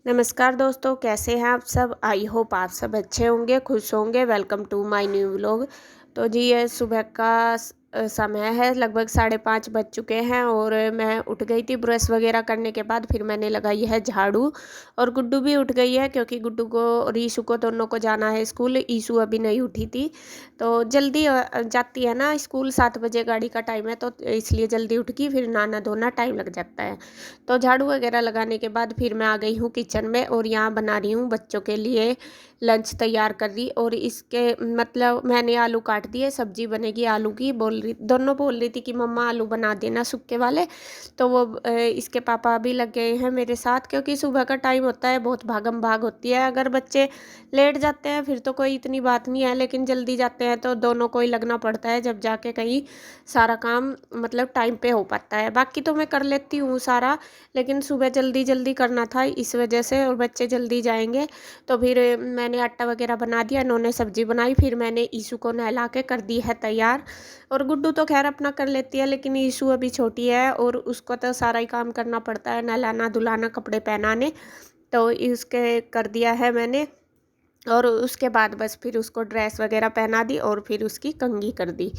नमस्कार दोस्तों, कैसे हैं आप सब। आई होप आप सब अच्छे होंगे, खुश होंगे। Welcome to my new vlog. तो जी ये सुबह का समय है, लगभग 5:30 बज चुके हैं और मैं उठ गई थी। ब्रश वगैरह करने के बाद फिर मैंने लगाई है झाड़ू। और गुड्डू भी उठ गई है क्योंकि गुड्डू को और ईशू को दोनों को जाना है स्कूल। ईशू अभी नहीं उठी थी तो जल्दी जाती है ना स्कूल। 7 बजे गाड़ी का टाइम है तो इसलिए जल्दी उठ गई, फिर नहाना धोना टाइम लग जाता है। तो झाड़ू वगैरह लगाने के बाद फिर मैं आ गई हूँ किचन में और यहाँ बना रही हूँ बच्चों के लिए लंच तैयार कर रही। और इसके मतलब मैंने आलू काट दिए, सब्जी बनेगी आलू की। दोनों बोल रही थी कि मम्मा आलू बना देना सूखे वाले। तो वो इसके पापा भी लग गए हैं मेरे साथ क्योंकि सुबह का टाइम होता है, बहुत भागम भाग होती है। अगर बच्चे लेट जाते हैं फिर तो कोई इतनी बात नहीं है, लेकिन जल्दी जाते हैं तो दोनों को ही लगना पड़ता है, जब जाके कहीं सारा काम मतलब टाइम पे हो पाता है। बाकी तो मैं कर लेती हूँ सारा, लेकिन सुबह जल्दी जल्दी करना था इस वजह से। और बच्चे जल्दी जाएंगे तो फिर मैंने आटा वगैरह बना दिया, इन्होंने सब्जी बनाई, फिर मैंने ईशू को नहला के कर दी है तैयार। और गुड्डू तो खैर अपना कर लेती है, लेकिन ईशू अभी छोटी है और उसको तो सारा ही काम करना पड़ता है, नहलाना धुलाना कपड़े पहनाने। तो इसके कर दिया है मैंने। और उसके बाद बस फिर उसको ड्रेस वगैरह पहना दी और फिर उसकी कंघी कर दी।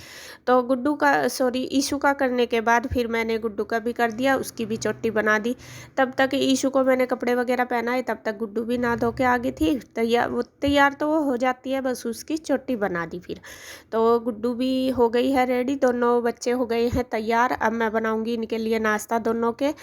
तो गुड्डू का सॉरी ईशू का करने के बाद फिर मैंने गुड्डू का भी कर दिया, उसकी भी चोटी बना दी। तब तक ईशू को मैंने कपड़े वगैरह पहनाए, तब तक गुड्डू भी नहा धो के आ गई थी तैयार। वो तैयार तो वो हो जाती है, बस उसकी चोटी बना दी फिर। तो गुड्डू भी हो गई है रेडी, दोनों बच्चे हो गए हैं तैयार। अब मैं बनाऊंगी इनके लिए नाश्ता दोनों के।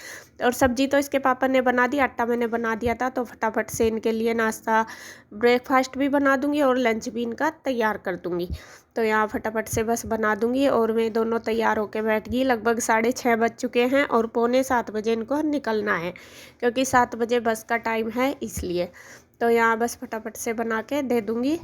और सब्जी तो इसके पापा ने बना दी, आटा मैंने बना दिया था, तो फटाफट से इनके लिए नाश्ता ब्रेकफास्ट भी बना दूंगी और लंच भी इनका तैयार कर दूंगी। तो यहाँ फटाफट से बस बना दूंगी और मैं दोनों तैयार होके बैठ गई। लगभग 6:30 बज चुके हैं और पौने 7 बजे इनको निकलना है, क्योंकि 7 बजे बस का टाइम है इसलिए। तो यहाँ बस फटाफट से बना के दे दूंगी।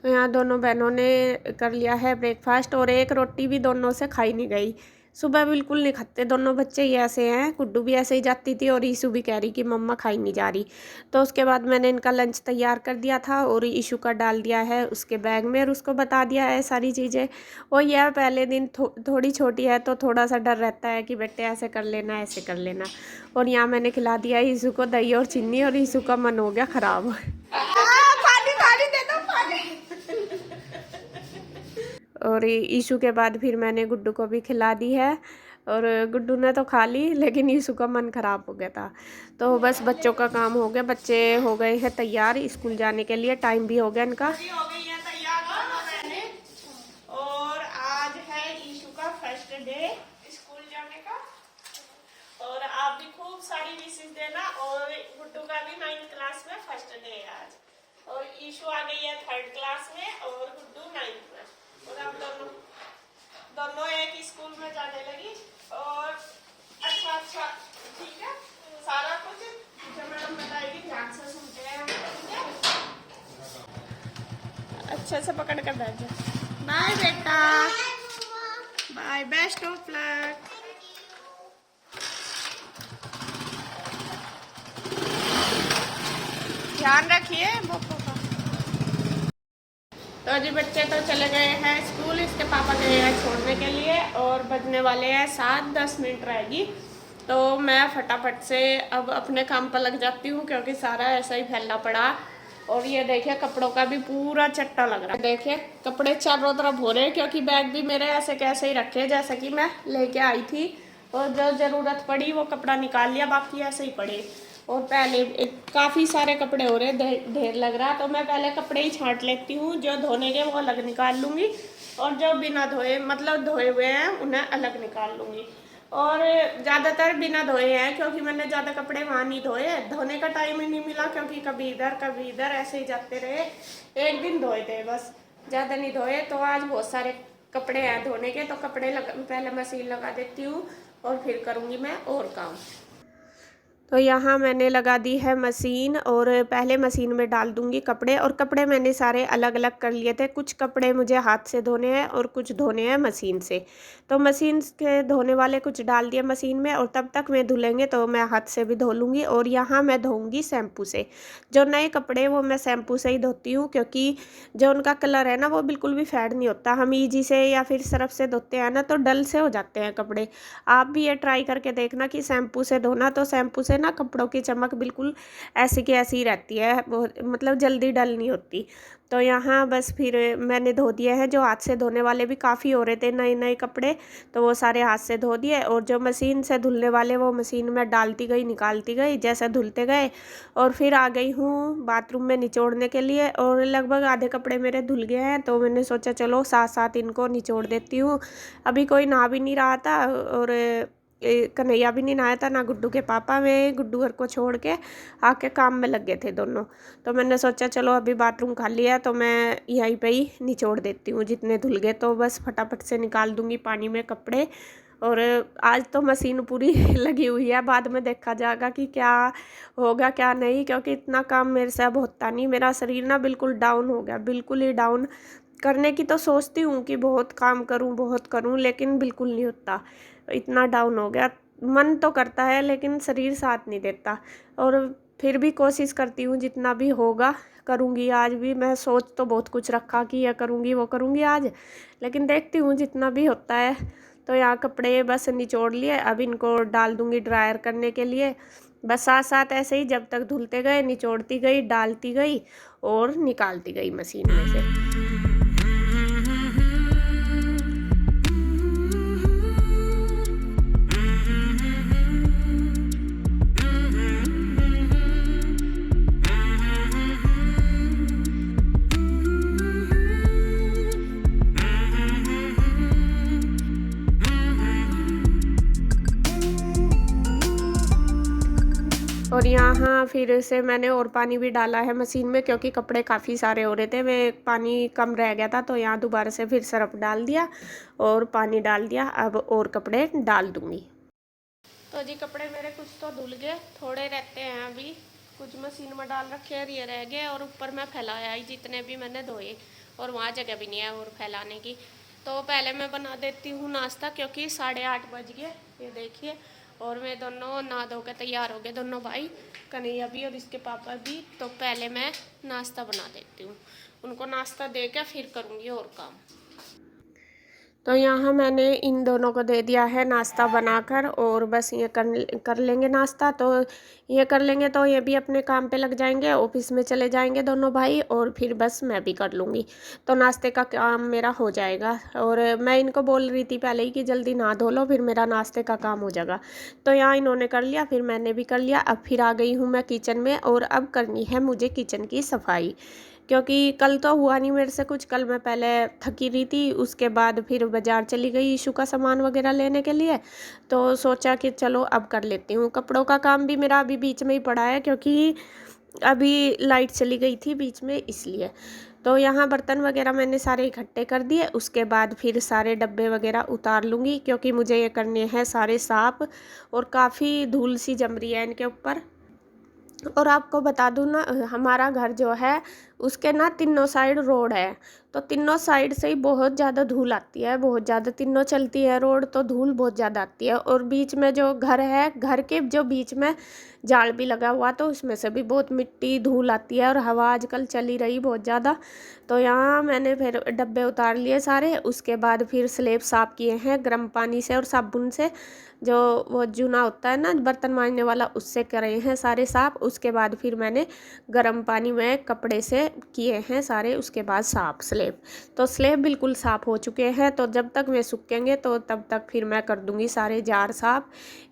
तो यहाँ दोनों बहनों ने कर लिया है ब्रेकफास्ट और एक रोटी भी दोनों से खाई नहीं गई। सुबह बिल्कुल नहीं खाते दोनों बच्चे ही ऐसे हैं। गुड्डू भी ऐसे ही जाती थी और ईशू भी कह रही कि मम्मा खाई नहीं जा रही। तो उसके बाद मैंने इनका लंच तैयार कर दिया था और ईशू का डाल दिया है उसके बैग में और उसको बता दिया है सारी चीज़ें। और यह पहले दिन थोड़ी छोटी है तो थोड़ा सा डर रहता है कि बेटे ऐसे कर लेना ऐसे कर लेना। और यहाँ मैंने खिला दिया ईशू को दही और चीनी और ईशू का मन हो गया ख़राब। और ईशू के बाद फिर मैंने गुड्डू को भी खिला दी है और गुड्डू ने तो खा ली, लेकिन ईशू का मन ख़राब हो गया था। तो बस बच्चों का काम हो गया, बच्चे हो गए हैं तैयार स्कूल जाने के लिए, टाइम भी हो गया इनका। हो गई है तैयार दोनों बहनें। और आज है ईशू का फर्स्ट डे स्कूल जाने का। और आप भी खूब सारी विशेष देना। और गुड्डू का भी 9th क्लास में फर्स्ट डे है आज। और ईशू आ गई है 3rd क्लास में और गुड्डू 9th में। और अब दोनों एक स्कूल में जाने लगी। और अच्छा ठीक है, सारा कुछ जो मैडम बताएगी ध्यान से सुनते हैं, ठीक है। अच्छे से पकड़ कर बैठ जाओ। बाय बेटा, बाय, बेस्ट ऑफ लक। ध्यान रखिए बोपो का। तो जी बच्चे तो चले गए हैं स्कूल, इसके पापा गए हैं छोड़ने के लिए और बजने वाले हैं 7-10 मिनट रहेगी। तो मैं फटाफट से अब अपने काम पर लग जाती हूँ क्योंकि सारा ऐसा ही फैला पड़ा। और ये देखिए कपड़ों का भी पूरा चट्टा लग रहा है। देखिए कपड़े चारों तरफ हो रहे हैं क्योंकि बैग भी मेरे ऐसे कैसे ही रखे जैसे कि मैं लेके आई थी। और जो ज़रूरत पड़ी वो कपड़ा निकाल लिया, बाकी ऐसे ही पड़े। और पहले काफ़ी सारे कपड़े हो रहे, ढेर लग रहा। तो मैं पहले कपड़े ही छांट लेती हूँ, जो धोने के वो अलग निकाल लूँगी और जो बिना धोए मतलब धोए हुए हैं उन्हें अलग निकाल लूँगी। और ज़्यादातर बिना धोए हैं क्योंकि मैंने ज़्यादा कपड़े वहाँ नहीं धोए, धोने का टाइम ही नहीं मिला क्योंकि कभी इधर ऐसे ही जाते रहे। एक दिन धोए थे बस, ज़्यादा नहीं धोए, तो आज बहुत सारे कपड़े हैं धोने के, तो पहले मशीन लगा देती हूँ और फिर करूँगी मैं और काम। तो यहाँ मैंने लगा दी है मशीन और पहले मशीन में डाल दूँगी कपड़े, और कपड़े मैंने सारे अलग-अलग कर लिए थे। कुछ कपड़े मुझे हाथ से धोने हैं और कुछ धोने हैं मशीन से। तो मशीन के धोने वाले कुछ डाल दिए मशीन में, और तब तक मैं धुलेंगे तो मैं हाथ से भी धो लूँगी। और यहाँ मैं धोऊँगी शैम्पू से। जो नए कपड़े वो मैं शैम्पू से ही धोती हूँ, क्योंकि जो उनका कलर है ना वो बिल्कुल भी फेड नहीं होता। हम ईजी से या फिर सर्फ़ से धोते हैं ना तो डल से हो जाते हैं कपड़े। आप भी ये ट्राई करके देखना कि शैम्पू से धोना, तो शैम्पू से ना कपड़ों की चमक बिल्कुल ऐसी की ऐसी ही रहती है, बहुत मतलब जल्दी डल नहीं होती। तो यहाँ बस फिर मैंने धो दिए हैं। जो हाथ से धोने वाले भी काफ़ी हो रहे थे नए नए कपड़े, तो वो सारे हाथ से धो दिए, और जो मशीन से धुलने वाले वो मशीन में डालती गई निकालती गई जैसे धुलते गए। और फिर आ गई हूँ बाथरूम में निचोड़ने के लिए, और लगभग आधे कपड़े मेरे धुल गए हैं, तो मैंने सोचा चलो साथ साथ इनको निचोड़ देती हूँ। अभी कोई नहा भी नहीं रहा था, और कन्हैया भी नहीं नहाया था, ना गुड्डू के पापा। मैं गुड्डू घर को छोड़ के आके काम में लग गए थे दोनों। तो मैंने सोचा चलो अभी बाथरूम खाली है तो मैं यहीं पे ही निचोड़ देती हूँ। जितने धुल गए तो बस फटाफट से निकाल दूँगी पानी में कपड़े। और आज तो मशीन पूरी लगी हुई है, बाद में देखा जाएगा कि क्या होगा क्या नहीं, क्योंकि इतना काम मेरे से अब होता नहीं। मेरा शरीर ना बिल्कुल डाउन हो गया, बिल्कुल ही डाउन। करने की तो सोचती हूँ कि बहुत काम करूँ बहुत करूँ, लेकिन बिल्कुल नहीं होता, इतना डाउन हो गया। मन तो करता है लेकिन शरीर साथ नहीं देता, और फिर भी कोशिश करती हूँ जितना भी होगा करूँगी। आज भी मैं सोच तो बहुत कुछ रखा कि यह करूँगी वो करूँगी आज, लेकिन देखती हूँ जितना भी होता है। तो यहाँ कपड़े बस निचोड़ लिए, अब इनको डाल दूँगी ड्रायर करने के लिए। बस साथ साथ ऐसे ही जब तक धुलते गए निचोड़ती गई, डालती गई और निकालती गई मशीन में से। और यहाँ फिर से मैंने और पानी भी डाला है मशीन में, क्योंकि कपड़े काफ़ी सारे हो रहे थे। मैं पानी कम रह गया था, तो यहाँ दोबारा से फिर सरफ डाल दिया और पानी डाल दिया। अब और कपड़े डाल दूँगी। तो जी कपड़े मेरे कुछ तो धुल गए, थोड़े रहते हैं अभी, कुछ मशीन में डाल रखे हैं, ये रह गए। और ऊपर मैं फैलाया ही जितने भी मैंने धोए, और वहाँ जगह भी नहीं है और फैलाने की। तो पहले मैं बना देती हूँ नाश्ता, क्योंकि 8:30 बज गए, ये देखिए। और मैं दोनों नहा धो के तैयार हो गए, दोनों भाई, कन्हैया भी और इसके पापा भी। तो पहले मैं नाश्ता बना देती हूँ, उनको नाश्ता दे के फिर करूँगी और काम। तो यहाँ मैंने इन दोनों को दे दिया है नाश्ता बनाकर, और बस ये कर लेंगे नाश्ता। तो ये कर लेंगे तो ये भी अपने काम पे लग जाएंगे, ऑफिस में चले जाएंगे दोनों भाई, और फिर बस मैं भी कर लूँगी। तो नाश्ते का काम मेरा हो जाएगा। और मैं इनको बोल रही थी पहले ही कि जल्दी नहा धो लो, फिर मेरा नाश्ते का काम हो जाएगा। तो यहाँ इन्होंने कर लिया, फिर मैंने भी कर लिया। अब फिर आ गई हूँ मैं किचन में, और अब करनी है मुझे किचन की सफाई, क्योंकि कल तो हुआ नहीं मेरे से कुछ। कल मैं पहले थकी रही थी, उसके बाद फिर बाज़ार चली गई इशू का सामान वगैरह लेने के लिए। तो सोचा कि चलो अब कर लेती हूँ। कपड़ों का काम भी मेरा अभी बीच में ही पड़ा है, क्योंकि अभी लाइट चली गई थी बीच में, इसलिए। तो यहाँ बर्तन वगैरह मैंने सारे इकट्ठे कर दिए, उसके बाद फिर सारे डब्बे वगैरह उतार लूँगी, क्योंकि मुझे ये करने हैं सारे साफ़, और काफ़ी धूल सी जम रही है इनके ऊपर। और आपको बता दूँ ना, हमारा घर जो है उसके ना तीनों साइड रोड है, तो तीनों साइड से ही बहुत ज़्यादा धूल आती है, बहुत ज़्यादा। तीनों चलती है रोड तो धूल बहुत ज़्यादा आती है। और बीच में जो घर है, घर के जो बीच में जाल भी लगा हुआ, तो उसमें से भी बहुत मिट्टी धूल आती है, और हवा आजकल चली रही बहुत ज़्यादा। तो यहाँ मैंने फिर डब्बे उतार लिए सारे, उसके बाद फिर स्लेब साफ़ किए हैं गर्म पानी से और साबुन से, जो वो जूना होता है ना बर्तन मांजने वाला, उससे करे हैं सारे साफ़। उसके बाद फिर मैंने गर्म पानी में कपड़े से किए हैं सारे, उसके बाद साफ़ स्लेब। तो स्लेब बिल्कुल साफ़ हो चुके हैं, तो जब तक वे सूखेंगे तो तब तक फिर मैं कर दूँगी सारे जार साफ़।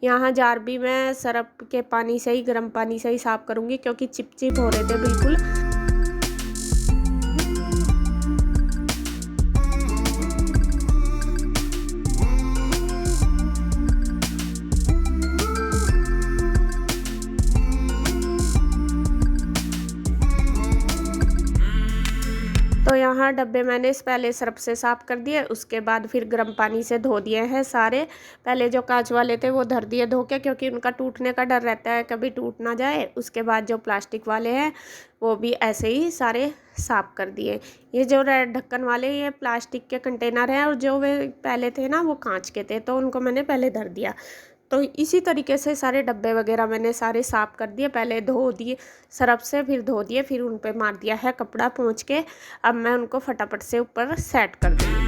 यहाँ जार भी मैं सरफ के पानी से ही, गर्म पानी से ही साफ़ करूँगी, क्योंकि चिपचिप हो रहे थे बिल्कुल। तो यहाँ यहाँ डब्बे मैंने पहले सर्फ से साफ़ कर दिए, उसके बाद फिर गर्म पानी से धो दिए हैं सारे। पहले जो कांच वाले थे वो धर दिए धो के, क्योंकि उनका टूटने का डर रहता है, कभी टूट ना जाए। उसके बाद जो प्लास्टिक वाले हैं वो भी ऐसे ही सारे साफ़ कर दिए। ये जो रेड ढक्कन वाले ये प्लास्टिक के कंटेनर हैं, और जो वे पहले थे ना वो कांच के थे, तो उनको मैंने पहले धर दिया। तो इसी तरीके से सारे डब्बे वगैरह मैंने सारे साफ़ कर दिए, पहले धो दिए सर्फ से, फिर धो दिए, फिर उन पे मार दिया है कपड़ा पोंछ के। अब मैं उनको फटाफट से ऊपर सेट कर दूँगी।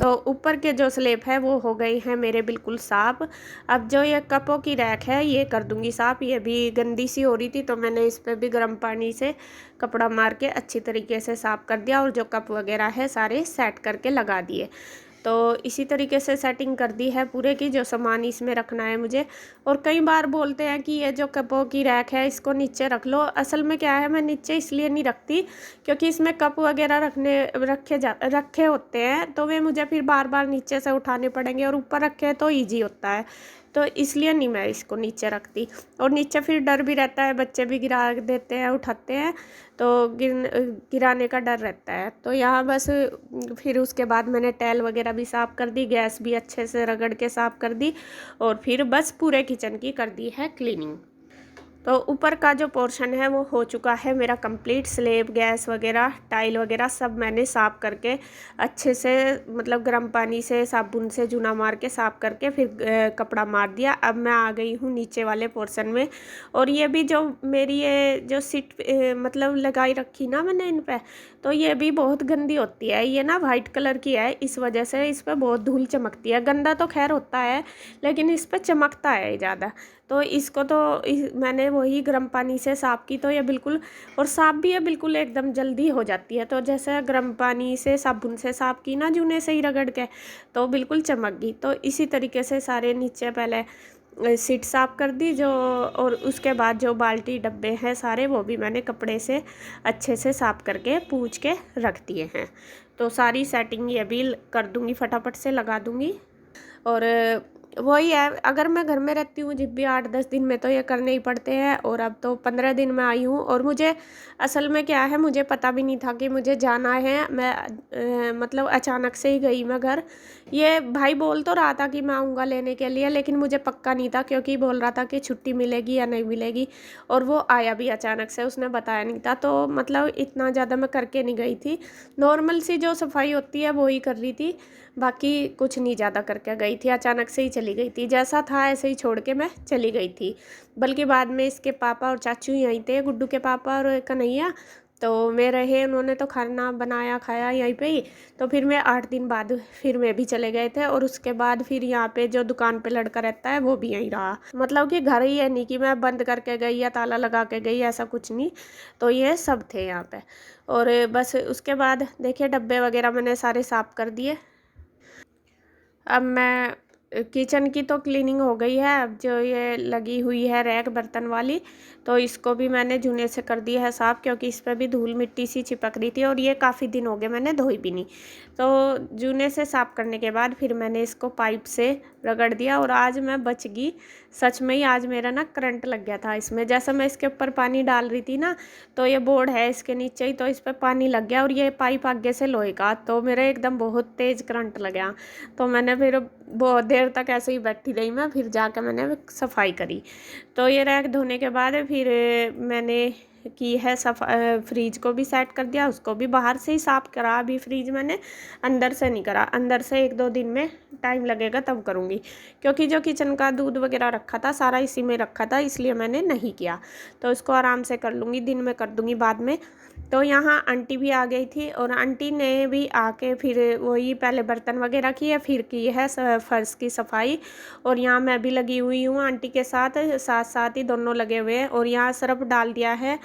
तो ऊपर के जो स्लैब है वो हो गई हैं मेरे बिल्कुल साफ़। अब जो ये कपों की रैक है ये कर दूँगी साफ़, ये भी गंदी सी हो रही थी, तो मैंने इस पे भी गर्म पानी से कपड़ा मार के अच्छी तरीके से साफ़ कर दिया, और जो कप वगैरह है सारे सेट करके लगा दिए। तो इसी तरीके से सेटिंग कर दी है पूरे की, जो सामान इसमें रखना है मुझे। और कई बार बोलते हैं कि ये जो कपों की रैक है इसको नीचे रख लो। असल में क्या है, मैं नीचे इसलिए नहीं रखती क्योंकि इसमें कप वगैरह रखे होते हैं, तो वे मुझे फिर बार बार नीचे से उठाने पड़ेंगे, और ऊपर रखे तो ईजी होता है, तो इसलिए नहीं मैं इसको नीचे रखती। और नीचे फिर डर भी रहता है, बच्चे भी गिरा देते हैं, उठाते हैं, तो गिराने का डर रहता है। तो यहाँ बस फिर उसके बाद मैंने टाइल वगैरह भी साफ़ कर दी, गैस भी अच्छे से रगड़ के साफ़ कर दी, और फिर बस पूरे किचन की कर दी है क्लीनिंग। तो ऊपर का जो पोर्शन है वो हो चुका है मेरा कंप्लीट। स्लेब, गैस वगैरह, टाइल वगैरह सब मैंने साफ़ करके अच्छे से, मतलब गर्म पानी से साबुन से जूना मार के साफ़ करके फिर कपड़ा मार दिया। अब मैं आ गई हूँ नीचे वाले पोर्शन में। और ये भी जो मेरी ये जो सीट मतलब लगाई रखी ना मैंने इन पे, तो ये भी बहुत गंदी होती है। ये ना वाइट कलर की है, इस वजह से इस पर बहुत धूल चमकती है। गंदा तो खैर होता है, लेकिन इस पर चमकता है ज़्यादा। तो इसको तो मैंने वही गर्म पानी से साफ़ की, तो ये बिल्कुल, और साफ़ भी है बिल्कुल एकदम जल्दी हो जाती है। तो जैसे गर्म पानी से साबुन से साफ़ की ना जूने से ही रगड़ के, तो बिल्कुल चमक गई। तो इसी तरीके से सारे नीचे पहले सीट साफ़ कर दी जो, और उसके बाद जो बाल्टी डब्बे हैं सारे वो भी मैंने कपड़े से अच्छे से साफ़ करके पूंछ के रख दिए हैं। तो सारी सेटिंग ये भी कर दूँगी, फटाफट से लगा दूँगी। और वही है, अगर मैं घर में रहती हूँ जब भी 8-10 दिन में, तो ये करने ही पड़ते हैं। और अब तो 15 दिन में आई हूँ, और मुझे असल में क्या है, मुझे पता भी नहीं था कि मुझे जाना है। मैं मतलब अचानक से ही गई मैं घर। ये भाई बोल तो रहा था कि मैं आऊँगा लेने के लिए, लेकिन मुझे पक्का नहीं था, क्योंकि बोल रहा था कि छुट्टी मिलेगी या नहीं मिलेगी, और वो आया भी अचानक से, उसने बताया नहीं था। तो मतलब इतना ज़्यादा मैं करके नहीं गई थी, नॉर्मल सी जो सफाई होती है वो ही कर रही थी, बाकी कुछ नहीं ज़्यादा करके गई थी। अचानक से ही चली गई थी, जैसा था ऐसे ही छोड़ के मैं चली गई थी। बल्कि बाद में इसके पापा और चाचू यहीं थे, गुड्डू के पापा और कन्हैया, तो मैं रहे, उन्होंने तो खाना बनाया खाया यहीं पे ही। तो फिर मैं 8 दिन बाद फिर मैं भी चले गए थे, और उसके बाद फिर यहाँ पे जो दुकान पे लड़का रहता है वो भी यहीं रहा। मतलब कि घर ही है, नहीं कि मैं बंद करके गई या ताला लगा के गई, ऐसा कुछ नहीं। तो ये सब थे यहाँ पे। और बस उसके बाद देखिए डब्बे वगैरह मैंने सारे साफ़ कर दिए। अब मैं किचन की तो क्लीनिंग हो गई है। अब जो ये लगी हुई है रैक बर्तन वाली, तो इसको भी मैंने जूने से कर दिया है साफ़, क्योंकि इस पर भी धूल मिट्टी सी चिपक रही थी, और ये काफ़ी दिन हो गए मैंने धोई भी नहीं। तो जूने से साफ़ करने के बाद फिर मैंने इसको पाइप से रगड़ दिया, और आज मैं बच गई। सच में ही आज मेरा ना करंट लग गया था इसमें। जैसा मैं इसके ऊपर पानी डाल रही थी ना, तो ये बोर्ड है इसके नीचे ही, तो इस पर पानी लग गया, और ये पाइप आगे से लोहे का, तो मेरा एकदम बहुत तेज़ करंट लग गया। तो मैंने फिर बहुत देर तक ऐसे ही बैठी रही मैं, फिर जाकर मैंने सफाई करी। तो ये रैक धोने के बाद फिर मैंने की है फ्रीज को भी सेट कर दिया, उसको भी बाहर से ही साफ़ करा। अभी फ्रीज मैंने अंदर से नहीं करा, अंदर से 1-2 दिन में टाइम लगेगा तब करूँगी, क्योंकि जो किचन का दूध वगैरह रखा था सारा इसी में रखा था, इसलिए मैंने नहीं किया। तो इसको आराम से कर लूँगी, दिन में कर दूँगी बाद में। तो यहाँ आंटी भी आ गई थी, और आंटी ने भी आके फिर वही पहले बर्तन वगैरह किए, फिर की है फर्श की सफाई। और यहाँ मैं भी लगी हुई हूँ आंटी के साथ साथ ही दोनों लगे हुए हैं। और यहाँ सर्फ डाल दिया है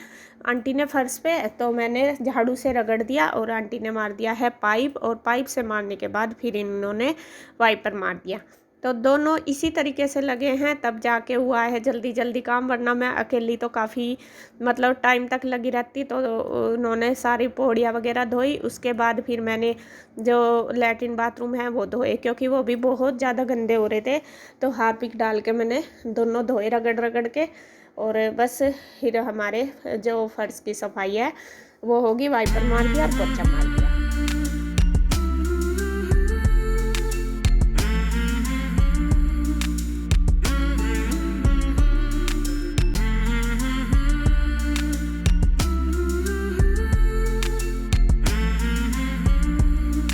आंटी ने फर्श पे, तो मैंने झाड़ू से रगड़ दिया और आंटी ने मार दिया है पाइप, और पाइप से मारने के बाद फिर इन्होंने वाइपर मार दिया। तो दोनों इसी तरीके से लगे हैं, तब जाके हुआ है जल्दी जल्दी काम, वरना मैं अकेली तो काफ़ी मतलब टाइम तक लगी रहती। तो उन्होंने सारी पौड़ियाँ वगैरह धोई, उसके बाद फिर मैंने जो लैट्रिन बाथरूम है वो धोए, क्योंकि वो भी बहुत ज़्यादा गंदे हो रहे थे। तो हार्पिक डाल के मैंने दोनों धोए रगड़ रगड़ के, और बस फिर हमारे जो फर्श की सफाई है वो होगी, वाइपर मार दिया और पोछा मार दिया।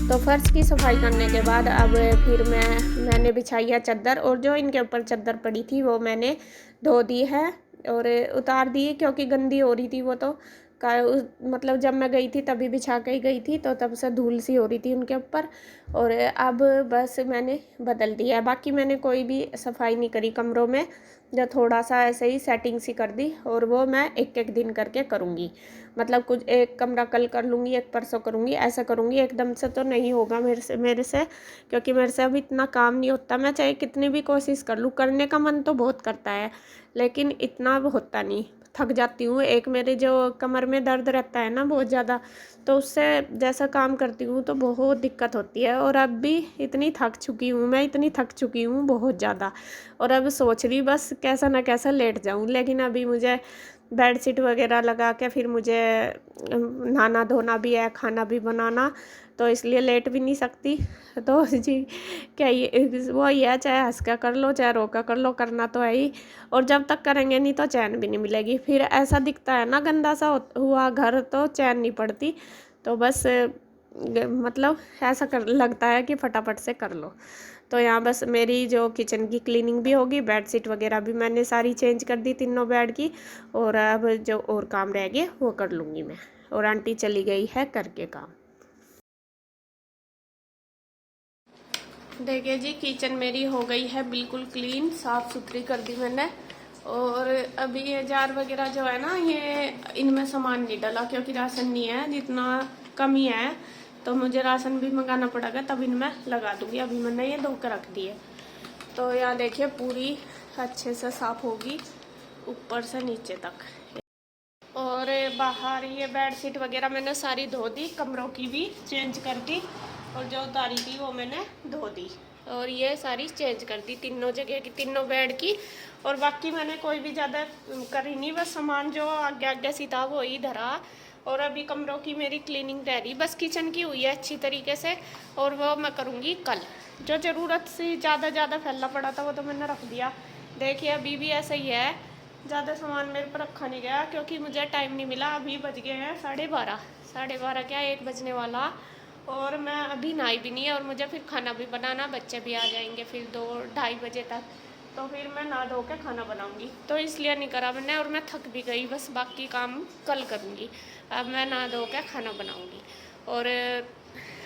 तो फर्श की सफाई करने के बाद अब फिर मैंने बिछाई है चादर, और जो इनके ऊपर चादर पड़ी थी वो मैंने धो दी है और उतार दी, क्योंकि गंदी हो रही थी वो। तो मतलब जब मैं गई थी तभी बिछा के ही गई थी, तो तब से धूल सी हो रही थी उनके ऊपर, और अब बस मैंने बदल दिया है। बाकी मैंने कोई भी सफाई नहीं करी कमरों में, जो थोड़ा सा ऐसे ही सेटिंग सी कर दी, और वो मैं एक एक दिन करके करूँगी। मतलब कुछ एक कमरा कल कर लूँगी, एक परसों करूँगी, ऐसा करूँगी। एकदम से तो नहीं होगा मेरे से, क्योंकि मेरे से अब इतना काम नहीं होता। मैं चाहे कितनी भी कोशिश कर लूँ, करने का मन तो बहुत करता है, लेकिन इतना अब होता नहीं, थक जाती हूँ। एक मेरे जो कमर में दर्द रहता है ना बहुत ज़्यादा, तो उससे जैसा काम करती हूँ तो बहुत दिक्कत होती है। और अब भी इतनी थक चुकी हूँ मैं, इतनी थक चुकी हूँ बहुत ज़्यादा, और अब सोच रही बस कैसा ना कैसा लेट जाऊँ। लेकिन अभी मुझे बेडशीट वगैरह लगा के फिर मुझे नहाना धोना भी है, खाना भी बनाना, तो इसलिए लेट भी नहीं सकती। तो जी क्या ये वो ही है, चाहे हंस का कर लो चाहे रो का कर लो, करना तो है ही। और जब तक करेंगे नहीं तो चैन भी नहीं मिलेगी। फिर ऐसा दिखता है ना गंदा सा हुआ घर, तो चैन नहीं पड़ती। तो बस मतलब ऐसा कर लगता है कि फटाफट से कर लो। तो यहाँ बस मेरी जो किचन की क्लीनिंग भी होगी, बेडशीट वगैरह भी मैंने सारी चेंज कर दी तीनों बेड की, और अब जो और काम रह गए वो कर लूँगी मैं। और आंटी चली गई है करके काम। देखिए जी, किचन मेरी हो गई है बिल्कुल क्लीन, साफ़ सुथरी कर दी मैंने। और अभी ये जार वगैरह जो है ना, ये इनमें सामान नहीं डाला, क्योंकि राशन नहीं है, जितना कम ही है, तो मुझे राशन भी मंगाना पड़ेगा, तब इनमें लगा दूंगी। अभी मैंने ये धो कर रख दी है। तो यहाँ देखिए पूरी अच्छे से साफ़ होगी ऊपर से नीचे तक। और बाहर ये बेडशीट वगैरह मैंने सारी धो दी, कमरों की भी चेंज कर दी, और जो उतारी थी वो मैंने धो दी, और ये सारी चेंज कर दी तीनों जगह की, तीनों बेड की। और बाकी मैंने कोई भी ज़्यादा करी नहीं, बस सामान जो आगे आगे सी था वो ही धरा। और अभी कमरों की मेरी क्लीनिंग रह रही, बस किचन की हुई है अच्छी तरीके से, और वो मैं करूँगी कल। जो ज़रूरत से ज़्यादा फैला पड़ा था वो तो मैंने रख दिया। देखिए अभी भी ऐसा ही है, ज़्यादा सामान मेरे पर रखा नहीं गया, क्योंकि मुझे टाइम नहीं मिला। अभी बज गए हैं 12:30, 12:30 क्या 1 बजने वाला, और मैं अभी नहाई भी नहीं है। और मुझे फिर खाना भी बनाना, बच्चे भी आ जाएंगे फिर 2-2:30 बजे तक, तो फिर मैं नहा धो के खाना बनाऊंगी, तो इसलिए नहीं करा मैंने। और मैं थक भी गई, बस बाकी काम कल करूँगी। अब मैं नहा धो के खाना बनाऊँगी। और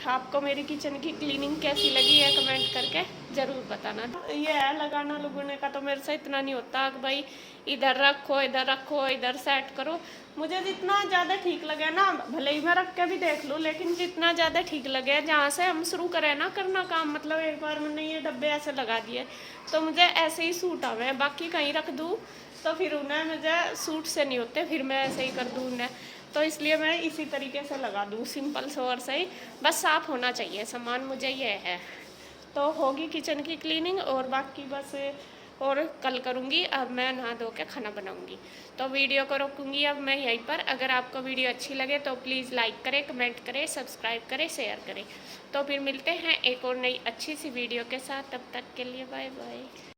आपको मेरी किचन की क्लीनिंग कैसी लगी है कमेंट करके ज़रूर बताना। ये है लगाना लगने का तो मेरे से इतना नहीं होता कि भाई इधर रखो इधर सेट करो। मुझे जितना ज़्यादा ठीक लगे ना, भले ही मैं रख के भी देख लूँ, लेकिन जितना ज़्यादा ठीक लगे, जहाँ से हम शुरू करें ना करना काम, मतलब एक बार मैंने ये डब्बे ऐसे लगा दिए तो मुझे ऐसे ही सूट आवे, बाकी कहीं रख दूँ तो फिर उन्हें मुझे सूट से नहीं होते, फिर मैं ऐसे ही कर दूँ उन्हें। तो इसलिए मैं इसी तरीके से लगा दूँ, सिंपल सोवर से ही, बस साफ़ होना चाहिए सामान, मुझे ये है। तो होगी किचन की क्लीनिंग, और बाकी बस और कल करूँगी। अब मैं नहा धो के खाना बनाऊँगी, तो वीडियो को रोकूँगी अब मैं यहीं पर। अगर आपको वीडियो अच्छी लगे तो प्लीज़ लाइक करें, कमेंट करें, सब्सक्राइब करें, शेयर करें। तो फिर मिलते हैं एक और नई अच्छी सी वीडियो के साथ, तब तक के लिए बाय बाय।